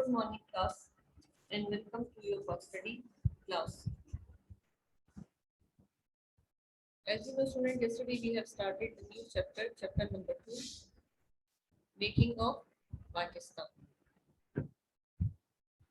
Good morning, class, and welcome to your first study class. As you know, student, yesterday we have started the new chapter, chapter number 2, making of Pakistan.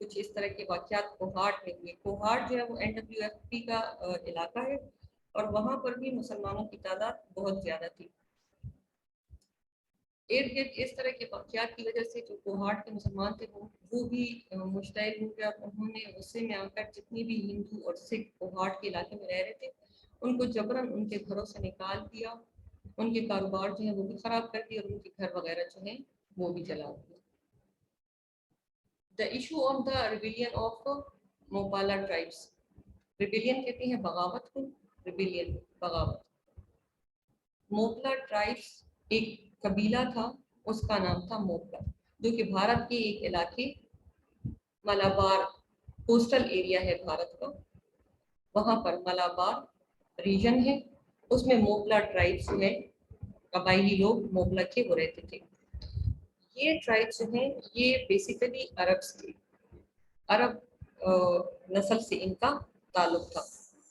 کچھ اس طرح کے واقعات کوہاٹ میں ہوئے. کوہاٹ جو ہے وہ NWFP کا علاقہ ہے اور وہاں پر بھی مسلمانوں کی تعداد بہت زیادہ تھی. ارد گرد اس طرح کے واقعات کی وجہ سے جو کوہاٹ کے مسلمان تھے وہ بھی مشتعل ہو گیا. انہوں نے غصے میں آ کر جتنی بھی ہندو اور سکھ کوہاٹ کے علاقے میں رہ رہے تھے ان کو جبراً ان کے گھروں سے نکال دیا. ان کے کاروبار جو ہے وہ بھی خراب کر دیا اور ان کے گھر وغیرہ جو ہیں وہ بھی جلا دیا. The issue of the rebellion of Mopala tribes. Rebellion کہتے ہیں بغاوت کو. ریبیلین بغاوت. موپلا ٹرائبس ایک قبیلہ تھا, اس کا نام تھا موپلا, جو کہ بھارت کے ایک علاقے ملابار کوسٹل ایریا ہے بھارت کا, وہاں پر ملابار ریجن ہے, اس میں موپلا ٹرائبس جو ہے قبائلی لوگ موپلا کے وہ رہتے تھے. یہ ٹرائبس جو ہیں یہ بیسیکلی عربس تھے, عرب نسل سے ان کا تعلق تھا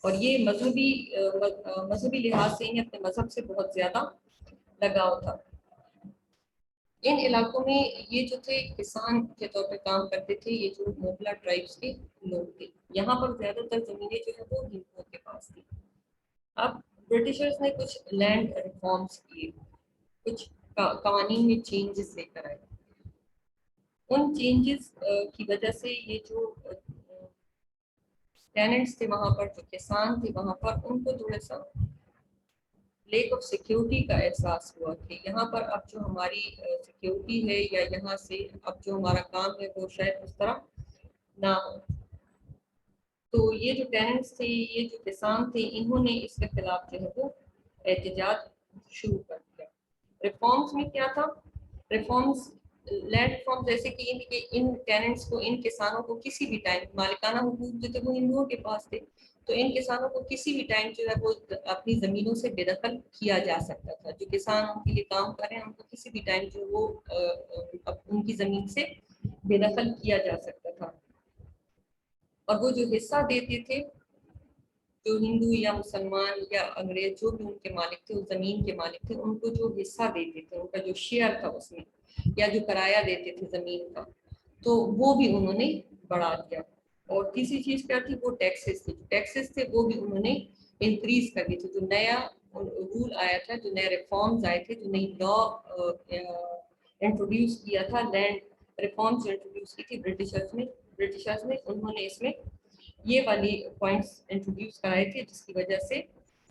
اور یہ مذہبی لحاظ سے انہیں اپنے مذہب سے بہت زیادہ لگاؤ تھا. ان علاقوں میں یہ جو تھے کسان کے طور پہ کام کرتے تھے, یہ جو موپلا ٹرائبس کے لوگ تھے. یہاں پر زیادہ تر زمینیں جو ہیں وہ ہندوؤں کے پاس تھی. اب برٹشرز نے کچھ لینڈ ریفارمس کیے, کچھ قوانین میں چینجز لے کر آئے. ان چینجز کی وجہ سے یہ جو ٹیننٹس تھے وہاں پر, جو کسان تھے وہاں پر, ان کو تھوڑا سا لیک آف سیکیورٹی کا احساس ہوا کہ یہاں پر اب جو ہماری سیکیورٹی ہے یا یہاں سے اب جو ہمارا کام ہے وہ شاید اس طرح نہ ہو. تو یہ جو ٹیننٹس تھے, یہ جو کسان تھے, انہوں نے اس کے خلاف جو ہے وہ احتجاج شروع کر دیا. ریفارمس میں کیا تھا؟ ریفارمس لینڈ ریفارم جیسے کہ ان ٹیننٹس کو, ان کسانوں کو کسی بھی ٹائم مالکانہ حقوق جو تھے وہ ہندوؤں کے پاس تھے, تو ان کسانوں کو کسی بھی ٹائم جو ہے وہ اپنی زمینوں سے بے دخل کیا جا سکتا تھا. جو کسان ان کے لیے کام کر رہے ہیں ان کو کسی بھی ٹائم جو وہ ان کی زمین سے بے دخل کیا جا سکتا تھا. اور وہ جو حصہ دیتے تھے, جو ہندو یا مسلمان یا انگریز جو بھی ان کے مالک تھے, اس زمین کے مالک تھے, ان کو جو حصہ دیتے تھے, ان کا جو شیئر تھا اس میں, یا جو کرایہ دیتے تھے زمین کا, تو وہ بھی انہوں نے بڑھا دیا. اور تیسری چیز کیا تھی؟ وہ ٹیکسز تھے. ٹیکسز تھے وہ بھی انہوں نے انکریز کر دی تھی. جو نیا رول آیا تھا, جو نئے ریفارمز آئے تھے, جو نئی لا انٹروڈیوس کیا تھا, لینڈ ریفارمز انٹروڈیوس کی تھی برٹشرز نے, انہوں نے اس میں یہ والی پوائنٹس انٹروڈیوس کرائے تھے, جس کی وجہ سے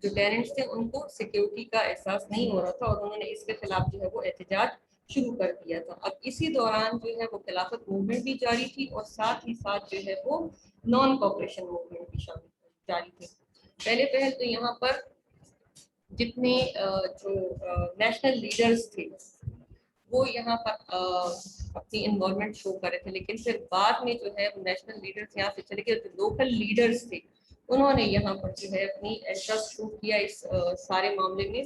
جو ٹیننٹس تھے ان کو سیکیورٹی کا احساس نہیں ہو رہا تھا اور انہوں نے اس کے خلاف جو ہے وہ احتجاج شروع کر دیا تھا. اب اسی دوران جو ہے وہ خلافت موومنٹ بھی جاری تھی اور ساتھ ہی ساتھ جو ہے وہ نان کوپریشن موومنٹ بھی جاری تھی. پہلے پہل تو یہاں پر جتنے جو نیشنل لیڈرز تھے وہ یہاں پر اپنی انوالومنٹ شو کر رہے تھے, لیکن پھر بعد میں جو ہے وہ نیشنل لیڈرز یہاں سے چلے گئے, جو لوکل لیڈرز تھے انہوں نے یہاں پر جو ہے اپنی انٹرسٹ شو کیا اس سارے معاملے میں.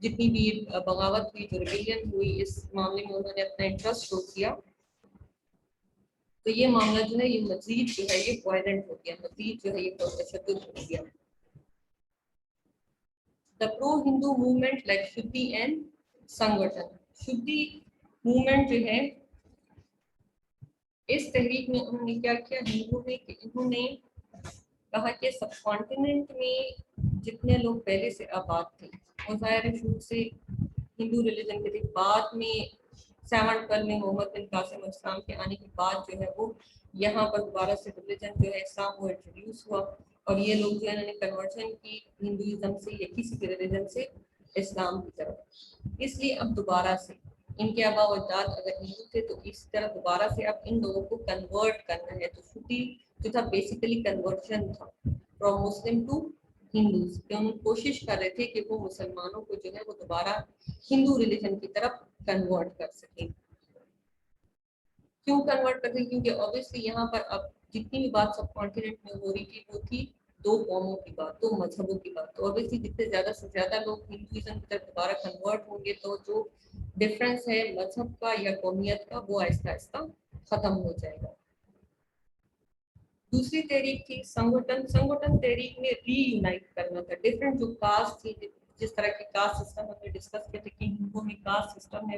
جتنی بھی بغاوت ہوئی, جو ریبیلین ہوئی, اس معاملے میں انہوں نے اپنا انٹرسٹ شو کیا. تو یہ معاملہ جو ہے یہ مزید جو ہے یہ وائلنٹ ہو گیا, مزید جو ہے یہ تشدد ہو گیا. The pro-Hindu movement like Shuddhi and Sangathan. Shuddhi movement جو ہے اس تحریک میں انہوں نے کیا کیا ہندوؤں میں, کہ انہوں نے کہا کہ سب کانٹیننٹ میں جتنے لوگ پہلے سے آباد تھے وہ ظاہر شروع سے ہندو ریلیجن کے تھے. بعد میں 712 میں محمد بن قاسم اسلام کے آنے کے بعد جو ہے وہ یہاں پر دوبارہ سے ریلیجن جو ہے اسلام وہ انٹروڈیوس ہوا, اور یہ لوگ جو ہے انہوں نے کنورژن کی ہندوازم سے یا کسی بھی ریلیجن سے اسلام کی طرف. اس لیے اب دوبارہ سے ان کے آباء و اجداد اگر ہندو تھے تو اس طرح دوبارہ سے اب ان لوگوں کو کنورٹ کرنا ہے. تو شدھی جو تھا بیسیکلی کنورژن تھا فرام مسلم ٹو ہندوز, کہ ہم کوشش کر رہے تھے کہ وہ مسلمانوں کو جو ہے وہ دوبارہ ہندو ریلیجن کی طرف کنورٹ کر سکیں. کیوں کنورٹ کر سکیں؟ کیونکہ اوبیسلی یہاں پر اب جتنی بھی بات سب کانٹیننٹ میں ہو رہی تھی وہ تھی دو قوموں کی بات, دو مذہبوں کی بات. تو اوبیسلی جتنے زیادہ سے زیادہ لوگ ہندوازم کی طرف دوبارہ کنورٹ ہوں گے تو جو ڈفرینس ہے مذہب کا یا قومیت کا وہ آہستہ آہستہ ختم ہو جائے گا. دوسری تحریک تھی سنگھٹن. سنگھٹن تحریک میں ری یونائٹ کرنا تھا ڈفرینٹ جو کاسٹ تھی, جس طرح کی کاسٹ سسٹم ہم نے ڈسکس کیا تھا کہ ہندوؤں میں کاسٹ سسٹم ہے,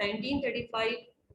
1935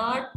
8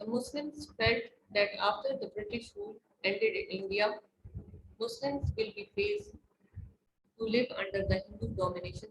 The Muslims felt that after the British rule ended in India, Muslims will be faced to live under the Hindu domination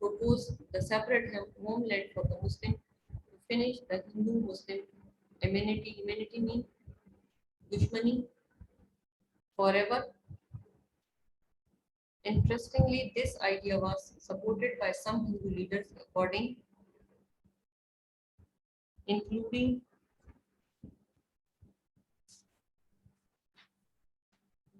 proposed the separate homeland for the Muslim to finish the Hindu-Muslim enmity. Enmity means dushmani forever. Interestingly, this idea was supported by some Hindu leaders, including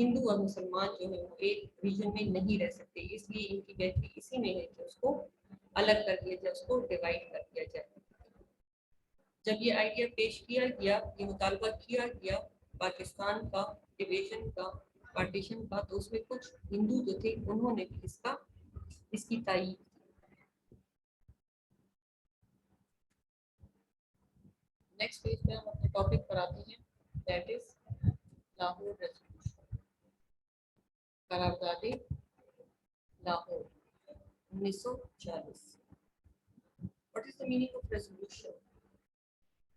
ہندو اور مسلمان جو ہے وہ ایک region میں نہیں رہ سکتے، اس لیے ان کی بہتری اسی میں ہے کہ اس کو الگ کر دیا جائے، اس کو ڈیوائڈ کر دیا جائے۔ جب یہ آئیڈیا پیش کیا گیا، یہ مطالبہ کیا گیا پاکستان کا ڈویژن کا، پارٹیشن کا، تو اس میں کچھ ہندو جو تھے انہوں نے بھی اس کی تائید کی۔ نیکسٹ پیج پہ ہم اپنے ٹاپک پر آتے ہیں، دیٹ از لاہور ریزولوشن، قرارداد Lahore 1940۔ What is the meaning of resolution?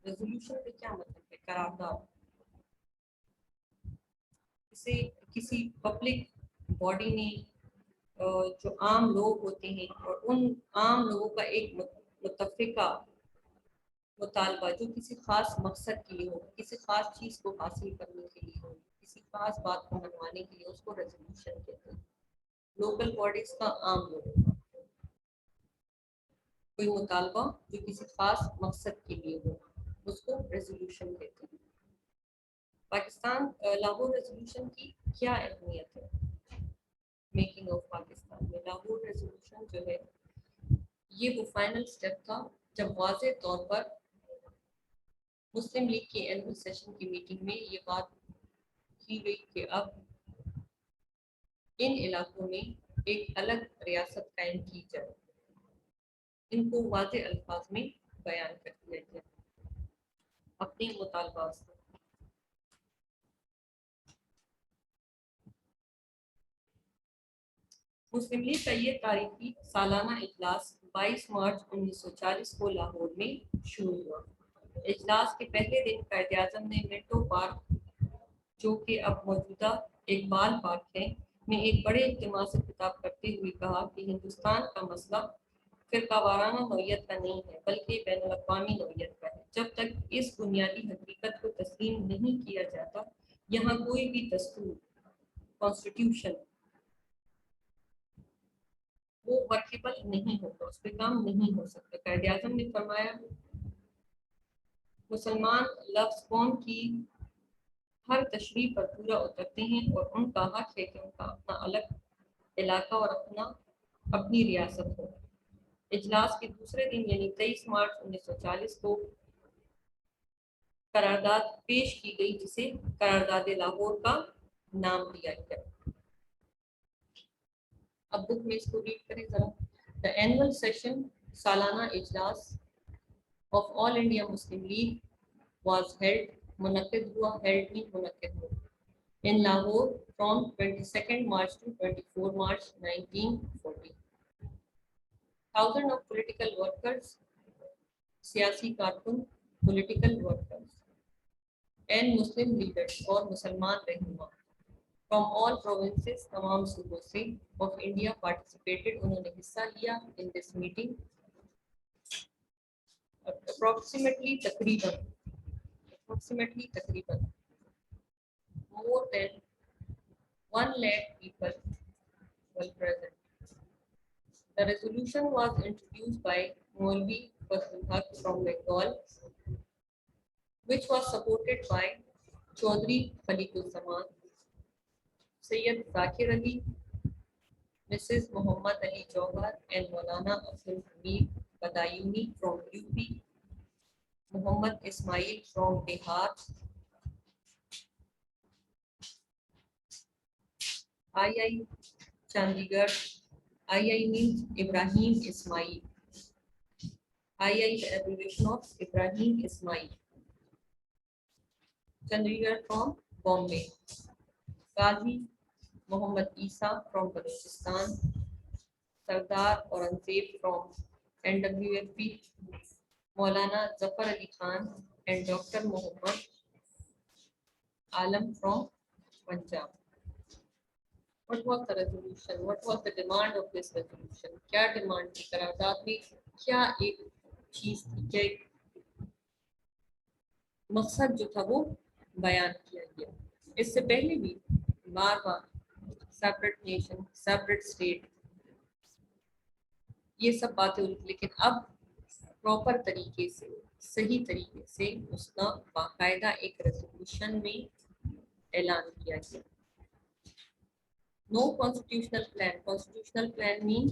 Resolution کا کیا مطلب ہے؟ قرارداد۔ اسے کسی پبلک باڈی نے، جو عام لوگ ہوتے ہیں اور ان عام لوگوں کا ایک متفقہ مطالبہ جو کسی خاص مقصد کے لیے ہو، کسی خاص چیز کو حاصل کرنے کے لیے ہو، کسی خاص بات کو منوانے کے لیے، اس کو ریزولوشن کہتے ہیں۔ لوکل باڈیز کا، عام لوگوں کا کوئی مطالبہ جو کسی خاص مقصد کے لیے ہو، اس کو ریزولوشن کہتے ہیں۔ پاکستان لاہور ریزولوشن کی کیا اہمیت ہے میکنگ آف پاکستان میں؟ لاہور ریزولوشن جو ہے یہ وہ فائنل سٹیپ تھا جب واضح طور پر مسلم لیگ کی اینول سیشن کی میٹنگ میں یہ بات کی گئی کہ اب ان علاقوں میں ایک الگ ریاست قائم کی جائے، ان کو واضح الفاظ میں بیان کر دیا جائے اپنے مطالبات سے۔ مسلم لیگ کا یہ تاریخی سالانہ اجلاس 22 مارچ 1940 کو لاہور میں شروع ہوا۔ اجلاس کے پہلے دن قائد اعظم نے منٹو پارک، جو کہ اب موجودہ اقبال پارک ہے، میں ایک بڑے اجتماع سے خطاب کرتے ہوئے کہا کہ ہندوستان کا مسئلہ فرقہ وارانہ نوعیت کا نہیں ہے بلکہ بین الاقوامی نوعیت کا ہے۔ جب تک اس بنیادی حقیقت کو تسلیم نہیں کیا جاتا، یہاں کوئی بھی دستور، کانسٹیٹیوشن، وہ ورکیبل نہیں ہوگا، اس پہ کام نہیں ہو سکتا۔ قائد اعظم نے فرمایا، مسلمان لفظ قوم کی ہر تشریح پر پورا اترتے ہیں اور ان کا حق ہے کہ ان کا اپنا الگ علاقہ اور اپنی ریاست ہو۔ اجلاس کے دوسرے دن یعنی 23 مارچ 1940 کو قرارداد پیش کی گئی، جسے قرارداد لاہور کا نام دیا گیا۔ اب بک میں اس کو ریڈ کریں ذرا۔ دا اینول سیشن، سالانہ اجلاس of all India Muslim league was held, منعقد ہوا، ہیلڈ بھی منعقد ہوا، in Lahore from 22nd March to 24 March 1940. Thousands of political workers, سیاسی کارکن، political workers and Muslim leaders اور مسلمان رہنما from all provinces، تمام صوبوں سے of India participated، انہوں نے حصہ لیا in this meeting۔ approximately تقریباً more than 1 lakh people were present۔ The resolution was introduced by Maulvi Fazlul Haq from Bengal, which was supported by Chaudhry Khaliqul Zaman, Sayyid Zakir Ali, Mrs. Muhammad Ali Jauhar, and Maulana Abdul Hamid Badayuni from UP, Muhammad Ismail from Bihar, II Chandigarh, II means Ibrahim Ismail, II the abbreviation of Ibrahim Ismail, Chandigarh from Bombay, Qazi Muhammad Isa from Balochistan, Sardar Aurangzeb from NWFP, Maulana Zafar Ali Khan and Dr. Muhammad Alam from Punjab۔ What was the resolution? What was the demand of this resolution? کیا demand تھی قرارداد میں؟ کیا ایک چیز تھی، کیا ایک مقصد جو تھا وہ بیان کیا گیا؟ اس سے پہلے بھی بار بار سیپریٹ نیشن، سیپریٹ اسٹیٹ، یہ سب باتیں ہوئی، لیکن اب پراپر طریقے سے، صحیح طریقے سے اس کا باقاعدہ ایک ریزولوشن میں اعلان کیا گیا۔ No constitutional plan. Constitutional plan means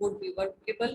would be workable,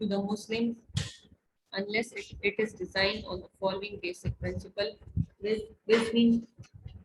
To the Muslims, unless it is designed on the following basic principle, which means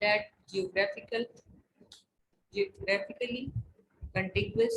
that geographically contiguous,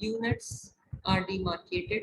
units are demarcated,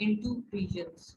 into regions,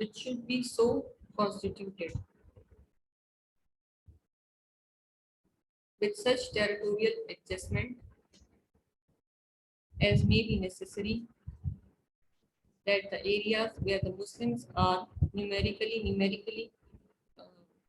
which should be so constituted with such territorial adjustment as may be necessary, that the areas where the Muslims are numerically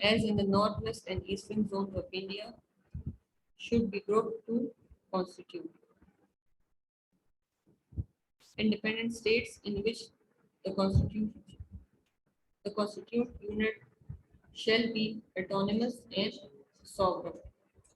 as in the northwest and eastern zones of India, should be brought to constitute independent states in which the constituent unit shall be autonomous and sovereign.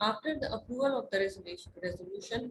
After the approval of the resolution,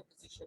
opposition,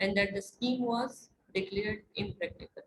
And that the scheme was declared impractical,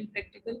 impractical,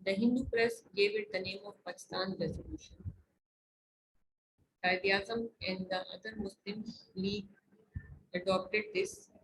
The Hindu press gave it the name of Pakistan Resolution. Quaid-e-Azam and the other Muslim League adopted this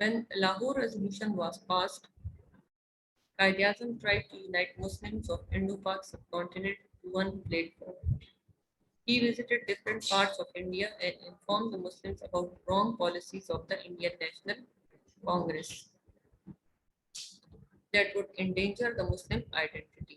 When Lahore Resolution was passed, Quaid-e-Azam tried to unite Muslims of Indo-Pak subcontinent to one platform. He visited different parts of India and informed the Muslims about wrong policies of the Indian National Congress that would endanger the Muslim identity.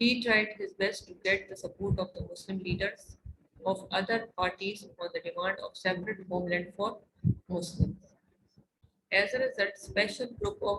He tried his best to get the support of the Muslim leaders of other parties on the demand of separate homeland for Muslims. As a result, special group of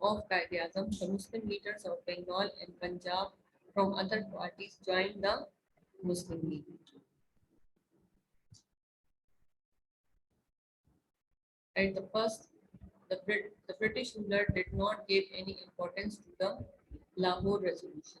of Quaid-e-Azam, the Muslim leaders of Bengal and Punjab from other parties joined the Muslim League. At the first, the British ruler did not give any importance to the Lahore Resolution.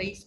23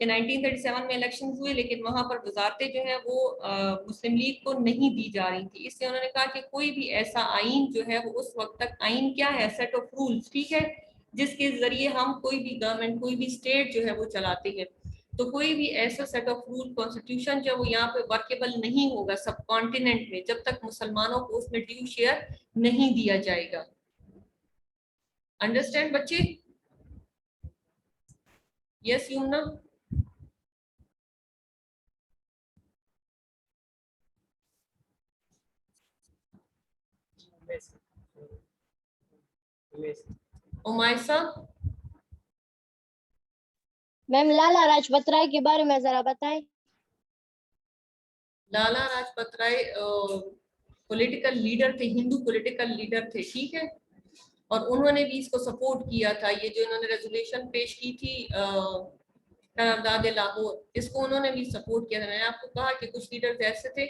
کہ 1937 میں election ہوئے لیکن وہاں پر وزارتیں جو ہیں وہ مسلم league کو نہیں دی جا رہی تھی، اس لیے انہوں نے کہا کہ کوئی بھی ایسا آئین جو ہے وہ اس وقت تک آئین کیا ہے سیٹ آف رولز، ٹھیک ہے، جس کے ذریعے ہم کوئی بھی گورنمنٹ کوئی بھی اسٹیٹ جو ہے وہ چلاتے ہیں، تو کوئی بھی ایسا سیٹ آف رول کانسٹیٹیوشن جو وہ یہاں پہ ورکیبل نہیں ہوگا سب کانٹیننٹ میں جب تک مسلمانوں کو اس میں ڈیو شیئر نہیں دیا جائے گا. انڈرسٹینڈ بچے؟ یس یمنا؟ امائسا؟ میم لالا لاجپت رائے کے بارے میں ذرا بتائیں. لالا لاجپت رائے پولیٹیکل لیڈر تھے، ہندو پولیٹیکل لیڈر تھے، ٹھیک ہے، اور انہوں نے بھی اس کو سپورٹ کیا تھا. یہ جو انہوں نے ریزولوشن پیش کی تھی قرارداد لاہور، اس کو انہوں نے بھی سپورٹ کیا تھا. میں نے آپ کو کہا کہ کچھ لیڈرز ایسے تھے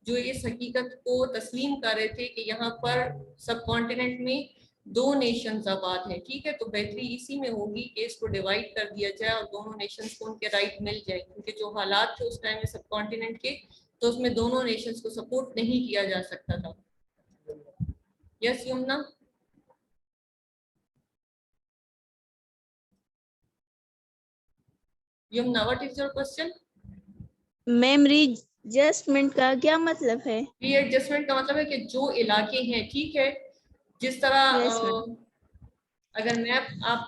جو اس حقیقت کو تسلیم کر رہے تھے کہ یہاں پر سب کانٹیننٹ میں 2 نیشنز آباد ہیں، ٹھیک ہے، تو بہتری اسی میں ہوگی کہ اس کو ڈیوائڈ کر دیا جائے اور دونوں نیشنز کو ان کے رائٹ مل جائے، کیونکہ جو حالات تھے اس ٹائم میں سب کانٹیننٹ کے، تو اس میں دونوں نیشنز کو سپورٹ نہیں کیا جا سکتا تھا. Yes Yamuna? Yamuna what is your question؟ Ma'am readjustment کا کیا مطلب ہے؟ ری ایڈجسٹمنٹ کا مطلب ہے کہ جو علاقے ہیں، ٹھیک ہے، جس طرح Yes, ma'am. اگر میپ آپ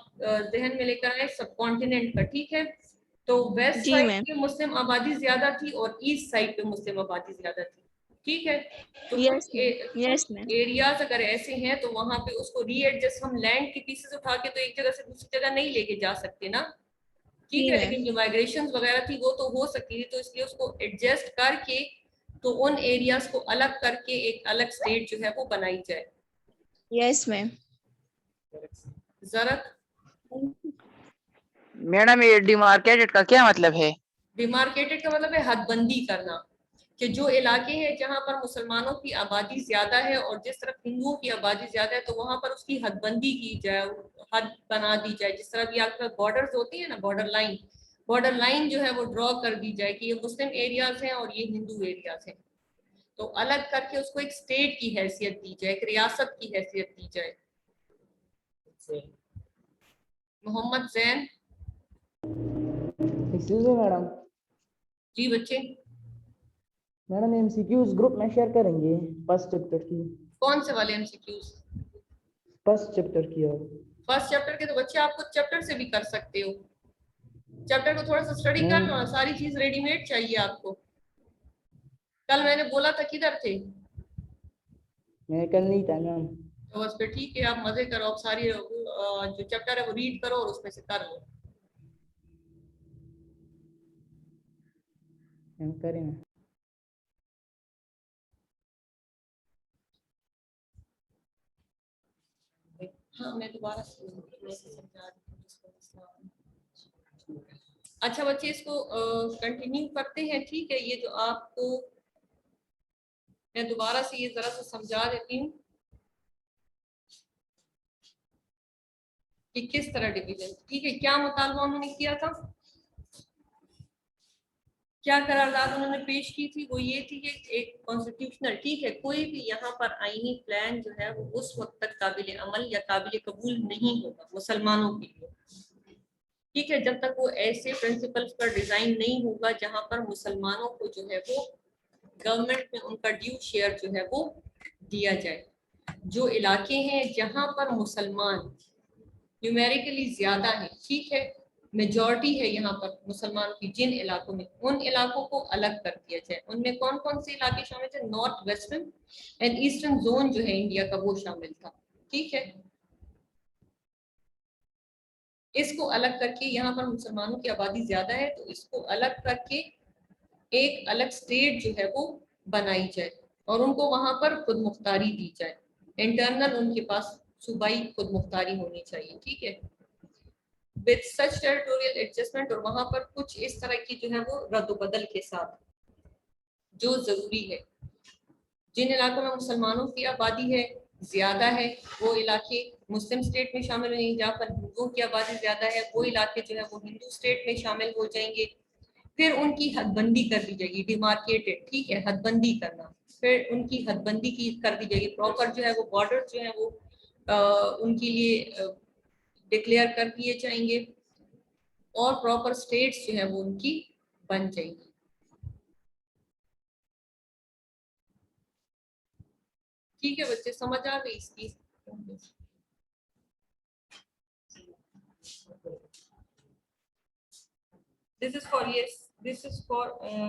ذہن میں لے کر آئے سب کانٹیننٹ کا، ٹھیک ہے، تو ویسٹ جی سائڈ میم. پہ مسلم آبادی زیادہ تھی اور ایسٹ سائڈ پہ مسلم آبادی زیادہ تھی، ٹھیک ہے، تو Yes, ma'am. Yes, ma'am. Areas اگر ایسے ہیں تو وہاں پہ اس کو ری ایڈجسٹ، ہم لینڈ کی پیسز اٹھا کے تو ایک جگہ سے دوسری جگہ نہیں لے کے جا سکتے نا، ٹھیک ہے، جی لیکن جو مائگریشن وغیرہ تھی وہ تو ہو سکتی تھی، تو اس لیے اس کو ایڈجسٹ کر کے تو ان ایریاز کو الگ کر کے ایک الگ اسٹیٹ جو ہے وہ بنائی جائے. یس میم. زرق؟ میڈم یہ ڈیمارکیٹڈ کا کیا مطلب ہے؟ ڈیمارکیٹڈ کا مطلب ہے حد بندی کرنا، کہ جو علاقے ہیں جہاں پر مسلمانوں کی آبادی زیادہ ہے اور جس طرف ہندوؤں کی آبادی زیادہ ہے تو وہاں پر اس کی حد بندی کی جائے، حد بنا دی جائے، جس طرح بھی آپ کے بارڈرز ہوتی ہیں نا، بارڈر لائن جو ہے وہ ڈرا کر دی جائے کہ یہ مسلم ایریاز ہیں اور یہ ہندو ایریاز ہیں، تو الگ کر کے اس کو ایک اسٹیٹ کی حیثیت دی جائے، ایک ریاست کی حیثیت دی جائے. محمد زین؟ Excuse me madam. جی بچے. Madam M C Qs group میں شیئر کریں گے فرسٹ چیپٹر کی. کون سے والے M C Qs? First chapter کی. اور فرسٹ چیپٹر کے تو بچے آپ کو چیپٹر سے بھی کر سکتے ہو، چیپٹر کو تھوڑا سا اسٹڈی کر لو، ساری چیز ریڈی میڈ چاہیے آپ کو. کل میں نے بولا تھا کدھر تھے؟ میں کل نہیں تھا میم. تو بس پھر ٹھیک ہے، آپ مزے کرو، آپ ساری جو چیپٹر ہے وہ ریڈ کرو اور اس میں سے کر لو. کریں. ہاں میں دوبارہ اچھا بچے اس کو کنٹینیو کرتے ہیں، ٹھیک ہے. یہ جو آپ کو میں دوبارہ سے یہ ذرا سا سمجھا دیتی ہوں کہ کس طرح ڈویژن، ٹھیک ہے، کیا مطالبہ انہوں نے کیا تھا، کیا قرارداد انہوں نے پیش کی تھی، وہ یہ تھی کہ ایک کانسٹیٹیوشنل، ٹھیک ہے، کوئی بھی یہاں پر آئینی پلان جو ہے وہ اس وقت تک قابل عمل یا قابل قبول نہیں ہوگا مسلمانوں کے لیے، ٹھیک ہے، جب تک وہ ایسے پرنسپلز پر ڈیزائن نہیں ہوگا جہاں پر مسلمانوں کو جو ہے وہ گورنمنٹ میں ان کا ڈیو شیئر جو ہے وہ دیا جائے. جو علاقے ہیں جہاں پر مسلمان نیومیریکلی زیادہ ہیں، ٹھیک ہے، میجورٹی ہے یہاں پر مسلمانوں کی، جن علاقوں میں، ان علاقوں کو الگ کر دیا جائے. ان میں کون کون سے علاقے شامل تھے؟ North western and eastern zone جو ہے انڈیا کا وہ شامل تھا، ٹھیک ہے. اس کو الگ کر کے یہاں پر مسلمانوں کی آبادی زیادہ ہے تو اس کو الگ کر کے ایک الگ اسٹیٹ جو ہے وہ بنائی جائے اور ان کو وہاں پر خود مختاری دی جائے. انٹرنل ان کے پاس صوبائی خود مختاری ہونی چاہیے، ٹھیک ہے، with such territorial adjustment، اور وہاں پر کچھ اس طرح کی جو ہے وہ رد و بدل کے ساتھ جو ضروری ہے. جن علاقوں میں مسلمانوں کی آبادی ہے زیادہ ہے وہ علاقے مسلم اسٹیٹ میں شامل ہوں گے، جہاں پر ہندوؤں کی آبادی زیادہ ہے وہ علاقے جو ہے وہ ہندو اسٹیٹ میں شامل ہو جائیں گے. پھر ان کی حد بندی کر دی جائے گی، ڈیمارکیٹڈ، ٹھیک ہے، حد بندی کرنا، پھر ان کی حد بندی کی کر دی جائے گی، پراپر جو ہے وہ بارڈر جو ہے وہ ان کے لیے ڈکلیئر کر دیے جائیں گے، اور پراپر اسٹیٹس جو ہے وہ ان کی بن جائیں گی. ٹھیک ہے بچے، سمجھ آ گئی اس کی؟ This is for yes, this is for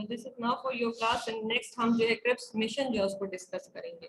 this is now for your class, and next ہم جو ہے کرپس مشن جو ہے اس کو ڈسکس کریں گے.